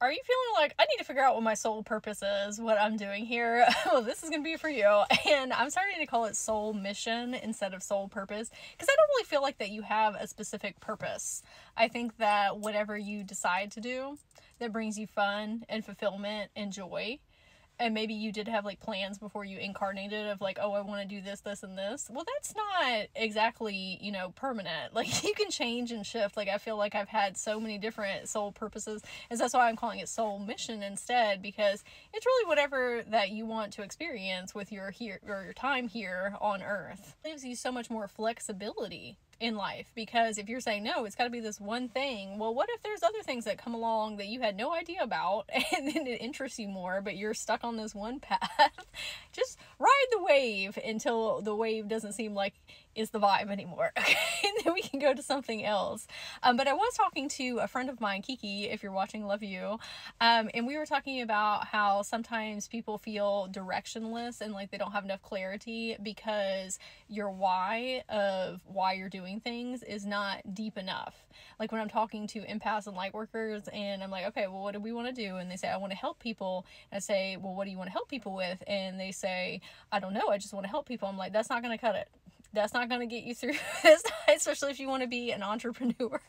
Are you feeling like, I need to figure out what my soul purpose is, what I'm doing here? Well, this is going to be for you. And I'm starting to call it soul mission instead of soul purpose, because I don't really feel like that you have a specific purpose. I think that whatever you decide to do that brings you fun and fulfillment and joy, and maybe you did have like plans before you incarnated of like, oh, I want to do this, this, and this. Well, that's not exactly, you know, permanent. Like, you can change and shift. Like, I feel like I've had so many different soul purposes, and so that's why I'm calling it soul mission instead, because it's really whatever that you want to experience with your here or your time here on Earth. It gives you so much more flexibility in life, because if you're saying no, it's got to be this one thing, well, what if there's other things that come along that you had no idea about and then it interests you more, but you're stuck on this one path? Just ride the wave until the wave doesn't seem like is the vibe anymore. Okay, and then we can go to something else. But I was talking to a friend of mine, Kiki, if you're watching, love you, and we were talking about how sometimes people feel directionless and like they don't have enough clarity because your why of why you're doing things is not deep enough. Like when I'm talking to empaths and lightworkers and I'm like, okay, well, what do we want to do? And they say, I want to help people. And I say, well, what do you want to help people with? And they say, I don't know, I just want to help people. I'm like, that's not going to cut it. That's not going to get you through this, especially if you want to be an entrepreneur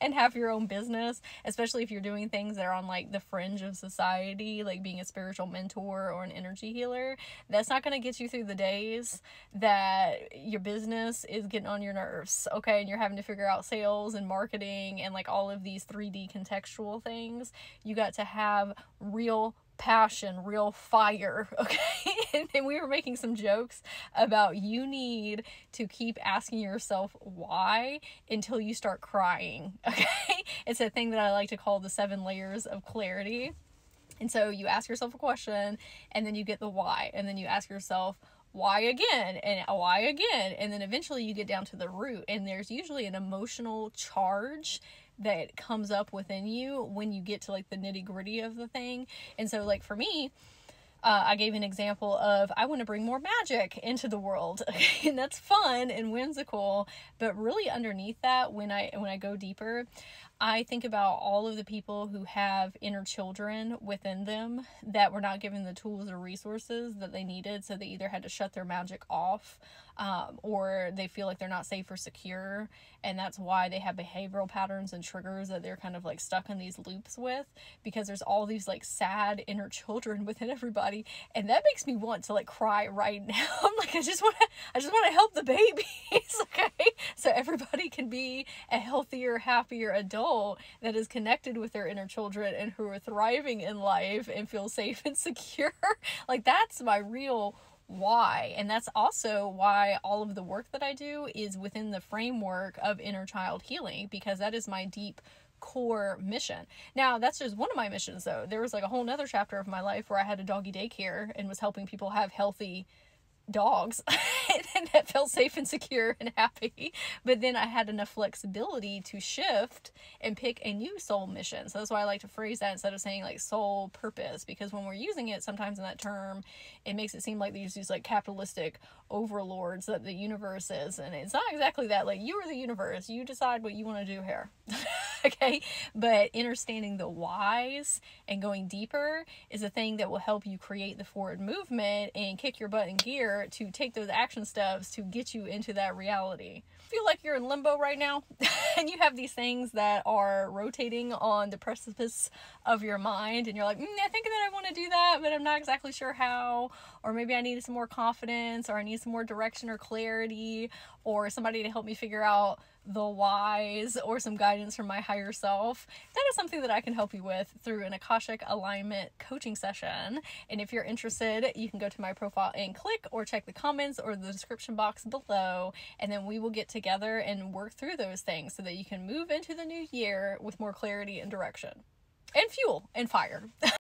and have your own business, especially if you're doing things that are on like the fringe of society, like being a spiritual mentor or an energy healer. That's not going to get you through the days that your business is getting on your nerves, okay? And you're having to figure out sales and marketing and like all of these 3D contextual things. You got to have real passion, real fire, okay? And we were making some jokes about you need to keep asking yourself why until you start crying, okay? It's a thing that I like to call the 7 layers of clarity. And so you ask yourself a question and then you get the why, and then you ask yourself why again and why again, and then eventually you get down to the root, and there's usually an emotional charge that comes up within you when you get to like the nitty gritty of the thing. And so like for me, I gave an example of I want to bring more magic into the world, and that's fun and whimsical, but really underneath that, when I go deeper, I think about all of the people who have inner children within them that were not given the tools or resources that they needed, so they either had to shut their magic off, or they feel like they're not safe or secure, and that's why they have behavioral patterns and triggers that they're kind of like stuck in these loops with, because there's all these like sad inner children within everybody, and that makes me want to like cry right now. I'm like, I just want to help the babies, okay? So everybody can be a healthier, happier adult that is connected with their inner children and who are thriving in life and feel safe and secure. Like, that's my real why. And that's also why all of the work that I do is within the framework of inner child healing, because that is my deep core mission. Now, that's just one of my missions though. There was like a whole nother chapter of my life where I had a doggy daycare and was helping people have healthy dogs and that felt safe and secure and happy. But then I had enough flexibility to shift and pick a new soul mission. So that's why I like to phrase that instead of saying like soul purpose, because when we're using it sometimes in that term, it makes it seem like there's these like capitalistic overlords that the universe is, and it's not exactly that. Like, you are the universe, you decide what you want to do here. Okay, but understanding the whys and going deeper is a thing that will help you create the forward movement and kick your butt in gear to take those action steps to get you into that reality. Feel like you're in limbo right now and you have these things that are rotating on the precipice of your mind, and you're like, I think that I want to do that, but I'm not exactly sure how, or maybe I need some more confidence, or I need some more direction or clarity, or somebody to help me figure out the whys, or some guidance from my higher self. That is something that I can help you with through an Akashic alignment coaching session. And if you're interested, you can go to my profile and click, or check the comments or the description box below, and then we will get together and work through those things so that you can move into the new year with more clarity and direction and fuel and fire.